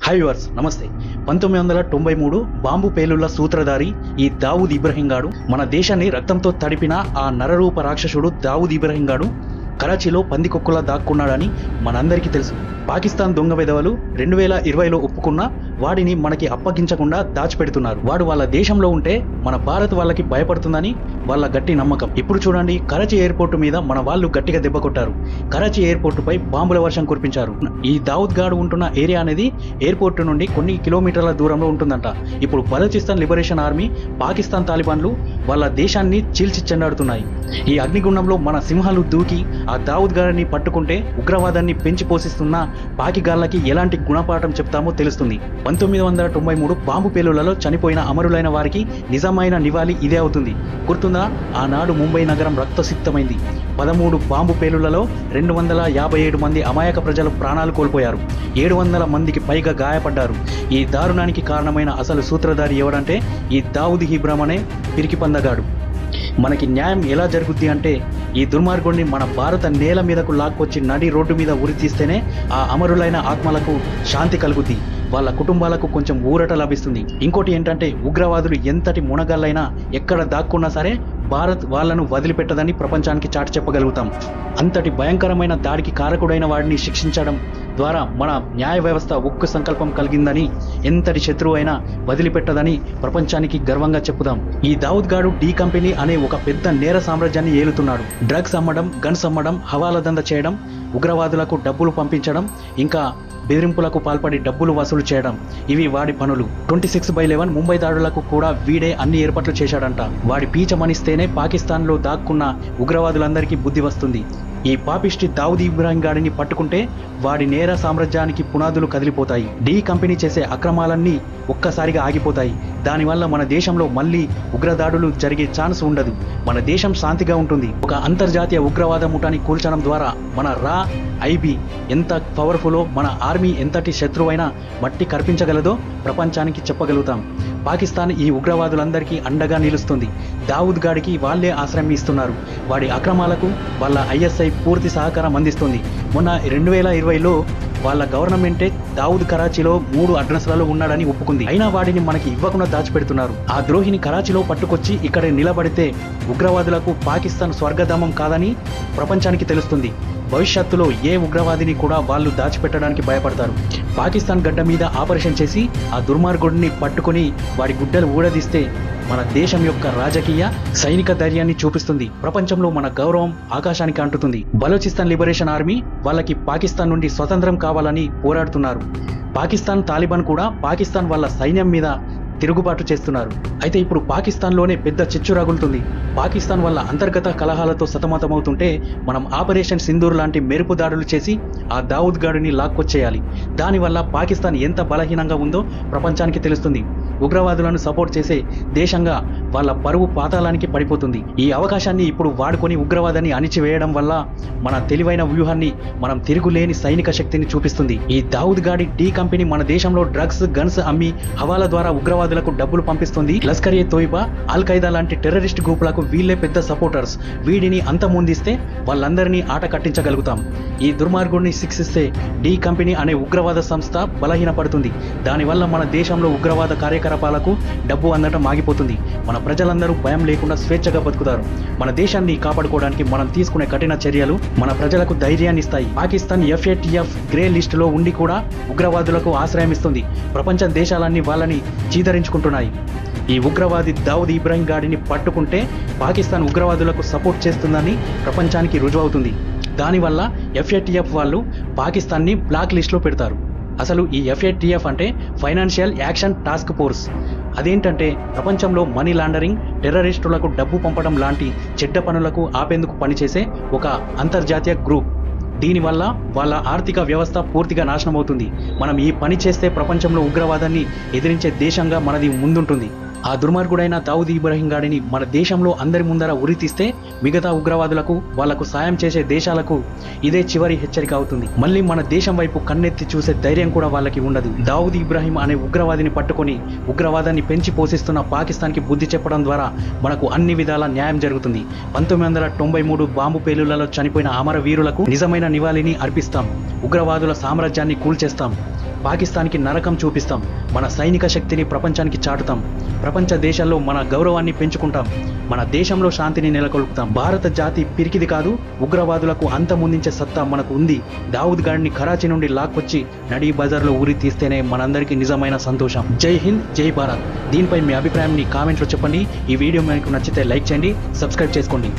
Hi viewers, నమస్తే. 1993 bomb పేలుళ్ల సూత్రధారి ఈ దావూద్ ఇబ్రహీం గాడు మన దేశాన్ని రక్తంతో తడిపిన ఆ నరరూప రాక్షసుడు దావూద్ ఇబ్రహీం గాడు కరాచీలో పందికొక్కులా దాక్కున్నాడని మనందరికీ తెలుసు. పాకిస్తాన్ దొంగ విధవలు 2020లో ఒప్పుకున్నా వాడిని మనకి అప్పగించకుండా దాచిపెడుతున్నారు. వాడు వాళ్ళ దేశంలో ఉంటే మన భారత్ వాళ్ళకి భయపడుతుందని వాళ్ళ గట్టి నమ్మకం. ఇప్పుడు చూడండి, కరాచీ ఎయిర్పోర్టు మీద మన వాళ్ళు గట్టిగా దెబ్బ కొట్టారు. కరాచీ ఎయిర్పోర్టుపై బాంబుల వర్షం కురిపించారు. ఈ దావూద్ గాడు ఉంటున్న ఏరియా అనేది ఎయిర్పోర్టు నుండి కొన్ని కిలోమీటర్ల దూరంలో ఉంటుందంట. ఇప్పుడు బలూచిస్తాన్ లిబరేషన్ ఆర్మీ, పాకిస్తాన్ తాలిబాన్లు వాళ్ళ దేశాన్ని చీల్చి చెండాడుతున్నాయి. ఈ అగ్నిగుండంలో మన సింహాలు దూకి ఆ దావూద్ గారిని పట్టుకుంటే ఉగ్రవాదాన్ని పెంచి పోషిస్తున్న పాకిగాళ్లకి ఎలాంటి గుణపాఠం చెప్తామో తెలుస్తుంది. 1993 బాంబు పేలుళ్లలో చనిపోయిన అమరులైన వారికి నిజమైన నివాళి ఇదే అవుతుంది. గుర్తుందా? ఆనాడు ముంబై నగరం రక్తసిక్తమైంది. 13 బాంబు పేలుళ్లలో 257 మంది అమాయక ప్రజలు ప్రాణాలు కోల్పోయారు. 700 మందికి పైగా గాయపడ్డారు. ఈ దారుణానికి కారణమైన అసలు సూత్రధారి ఎవడంటే ఈ దావూద్ ఇబ్రహీం అనే పిరికి పందగాడు. మనకి న్యాయం ఎలా జరుగుద్ది అంటే, ఈ దుర్మార్గుడిని మన భారత నేల మీదకు లాక్కొచ్చి నడి రోడ్డు మీద ఉరితీస్తేనే ఆ అమరులైన ఆత్మలకు శాంతి కలుగుద్ది, వాళ్ళ కుటుంబాలకు కొంచెం ఊరట లభిస్తుంది. ఇంకోటి ఏంటంటే, ఉగ్రవాదులు ఎంతటి మునగాళ్ళైనా ఎక్కడ దాక్కున్నా సరే భారత్ వాళ్లను వదిలిపెట్టదని ప్రపంచానికి చాటి చెప్పగలుగుతాం. అంతటి భయంకరమైన దాడికి కారకుడైన వాడిని శిక్షించడం ద్వారా మన న్యాయ వ్యవస్థ ఉక్కు సంకల్పం కలిగిందని, ఎంతటి శత్రువు అయినా వదిలిపెట్టదని ప్రపంచానికి గర్వంగా చెప్పుదాం. ఈ దావూద్ గాడు డి కంపెనీ అనే ఒక పెద్ద నేర సామ్రాజ్యాన్ని ఏలుతున్నాడు. డ్రగ్స్ అమ్మడం, గన్స్ అమ్మడం, హవాలా దంద చేయడం, ఉగ్రవాదులకు డబ్బులు పంపించడం, ఇంకా బెదిరింపులకు పాల్పడి డబ్బులు వసూలు చేయడం, ఇవి వాడి పనులు. 26/11 ముంబై దాడులకు కూడా వీడే అన్ని ఏర్పాట్లు చేశాడంట. వాడి పీచమనిస్తేనే పాకిస్తాన్లో దాక్కున్న ఉగ్రవాదులందరికీ బుద్ధి వస్తుంది. ఈ పాపిష్టి దావూద్ ఇబ్రహీం గాడిని పట్టుకుంటే వాడి నేర సామ్రాజ్యానికి పునాదులు కదిలిపోతాయి. డి కంపెనీ చేసే అక్రమాలన్నీ ఒక్కసారిగా ఆగిపోతాయి. దానివల్ల మన దేశంలో మళ్ళీ ఉగ్రదాడులు జరిగే ఛాన్స్ ఉండదు. మన దేశం శాంతిగా ఉంటుంది. ఒక అంతర్జాతీయ ఉగ్రవాద ముఠాని కూల్చడం ద్వారా మన ఐబీ ఎంత పవర్ఫుల్లో, మన ఆర్మీ ఎంతటి శత్రువైనా మట్టి కర్పించగలదో ప్రపంచానికి చెప్పగలుగుతాం. పాకిస్తాన్ ఈ ఉగ్రవాదులందరికీ అండగా నిలుస్తుంది. దావూద్ గాడికి వాళ్లే ఆశ్రయం ఇస్తున్నారు. వాడి అక్రమాలకు వాళ్ళ ఐఎస్ఐ పూర్తి సహకారం అందిస్తుంది. మొన్న 2020లో వాళ్ళ గవర్నమెంటే దావూద్ కరాచీలో 3 అడ్రస్లలో ఉన్నాడని ఒప్పుకుంది. అయినా వాడిని మనకి ఇవ్వకుండా దాచిపెడుతున్నారు. ఆ ద్రోహిని కరాచీలో పట్టుకొచ్చి ఇక్కడే నిలబడితే ఉగ్రవాదులకు పాకిస్తాన్ స్వర్గధామం కాదని ప్రపంచానికి తెలుస్తుంది. భవిష్యత్తులో ఏ ఉగ్రవాదిని కూడా వాళ్ళు దాచిపెట్టడానికి భయపడతారు. పాకిస్తాన్ గడ్డ మీద ఆపరేషన్ చేసి ఆ దుర్మార్గుడిని పట్టుకుని వాడి గుడ్డలు ఊడదీస్తే మన దేశం యొక్క రాజకీయ, సైనిక ధైర్యాన్ని చూపిస్తుంది. ప్రపంచంలో మన గౌరవం ఆకాశానికి అంటుతుంది. బలూచిస్తాన్ లిబరేషన్ ఆర్మీ వాళ్ళకి పాకిస్తాన్ నుండి స్వతంత్రం కావాలని పోరాడుతున్నారు. పాకిస్తాన్ తాలిబాన్ కూడా పాకిస్తాన్ వాళ్ళ సైన్యం మీద తిరుగుబాటు చేస్తున్నారు. అయితే ఇప్పుడు పాకిస్తాన్లోనే పెద్ద చిచ్చు రగులుతుంది. పాకిస్తాన్ వల్ల అంతర్గత కలహాలతో సతమతమవుతుంటే మనం ఆపరేషన్ సింధూర్ లాంటి మెరుపు దాడులు చేసి ఆ దావూద్ గాడిని లాక్కొచ్చేయాలి. దానివల్ల పాకిస్తాన్ ఎంత బలహీనంగా ఉందో ప్రపంచానికి తెలుస్తుంది. ఉగ్రవాదులను సపోర్ట్ చేసే దేశంగా వాళ్ళ పరువు పాతాళానికి పడిపోతుంది. ఈ అవకాశాన్ని ఇప్పుడు వాడుకొని ఉగ్రవాదాన్ని అణిచివేయడం వల్ల మన తెలివైన వ్యూహాన్ని, మనం తిరుగులేని సైనిక శక్తిని చూపిస్తుంది. ఈ దావూద్ గాడి డి కంపెనీ మన దేశంలో డ్రగ్స్, గన్స్ అమ్మి హవాలా ద్వారా ఉగ్రవాదులకు డబ్బులు పంపిస్తుంది. లష్కర్ ఏ తోయిబా, అల్ ఖైదా లాంటి టెర్రరిస్ట్ గ్రూపులకు వీళ్ళే పెద్ద సపోర్టర్స్. వీడిని అంతమొందిస్తే వాళ్ళందరినీ ఆట కట్టించగలుగుతాం. ఈ దుర్మార్గుడిని శిక్షిస్తే డి కంపెనీ అనే ఉగ్రవాద సంస్థ బలహీనపడుతుంది. దానివల్ల మన దేశంలో ఉగ్రవాద కార్యకలాపాలకు డబ్బు అందటం ఆగిపోతుంది. మన ప్రజలందరూ భయం లేకుండా స్వేచ్ఛగా బతుకుతారు. మన దేశాన్ని కాపాడుకోవడానికి మనం తీసుకునే కఠిన చర్యలు మన ప్రజలకు ధైర్యాన్ని ఇస్తాయి. పాకిస్తాన్ FATF గ్రే లిస్టులో ఉండి కూడా ఉగ్రవాదులకు ఆశ్రయం ఇస్తుంది. ప్రపంచ దేశాలన్నీ వాళ్ళని చీదరించుకుంటున్నాయి. ఈ ఉగ్రవాది దావూద్ ఇబ్రహీం గాడిని పట్టుకుంటే పాకిస్తాన్ ఉగ్రవాదులకు సపోర్ట్ చేస్తుందని ప్రపంచానికి రుజువవుతుంది. దానివల్ల FATF వాళ్ళు పాకిస్తాన్ని బ్లాక్ లిస్టులో పెడతారు. అసలు ఈ FATF అంటే ఫైనాన్షియల్ యాక్షన్ టాస్క్ ఫోర్స్. అదేంటంటే ప్రపంచంలో మనీ లాండరింగ్, టెర్రరిస్టులకు డబ్బు పంపడం లాంటి చెడ్డ పనులకు ఆపేందుకు పనిచేసే ఒక అంతర్జాతీయ గ్రూప్. దీనివల్ల వాళ్ళ ఆర్థిక వ్యవస్థ పూర్తిగా నాశనం అవుతుంది. మనం ఈ పని చేస్తే ప్రపంచంలో ఉగ్రవాదాన్ని ఎదిరించే దేశంగా మనది ముందుంటుంది. ఆ దుర్మార్గుడైన దావూద్ ఇబ్రహీం గాడిని మన దేశంలో అందరి ముందర ఉరితీస్తే మిగతా ఉగ్రవాదులకు, వాళ్లకు సాయం చేసే దేశాలకు ఇదే చివరి హెచ్చరిక అవుతుంది. మళ్ళీ మన దేశం వైపు కన్నెత్తి చూసే ధైర్యం కూడా వాళ్ళకి ఉండదు. దావూద్ ఇబ్రహీం అనే ఉగ్రవాదిని పట్టుకొని ఉగ్రవాదాన్ని పెంచి పోషిస్తున్న పాకిస్తాన్కి బుద్ధి చెప్పడం ద్వారా మనకు అన్ని విధాల న్యాయం జరుగుతుంది. 1993 బాంబు పేలుళ్లలో చనిపోయిన అమరవీరులకు నిజమైన నివాళిని అర్పిస్తాం. ఉగ్రవాదుల సామ్రాజ్యాన్ని కూల్చేస్తాం. పాకిస్తాన్కి నరకం చూపిస్తాం. మన సైనిక శక్తిని ప్రపంచానికి చాటుతాం. ప్రపంచ దేశాల్లో మన గౌరవాన్ని పెంచుకుంటాం. మన దేశంలో శాంతిని నెలకొల్పుతాం. భారత జాతి పిరికిది కాదు. ఉగ్రవాదులకు అంతమొందించే సత్తా మనకు ఉంది. దావూద్ గాడిని కరాచీ నుండి లాక్కొచ్చి నడి బజార్లో ఊరి తీస్తేనే మనందరికీ నిజమైన సంతోషం. జై హింద్, జై భారత్. దీనిపై మీ అభిప్రాయాన్ని కామెంట్లో చెప్పండి. ఈ వీడియో మీకు నచ్చితే లైక్ చేయండి, సబ్స్క్రైబ్ చేసుకోండి.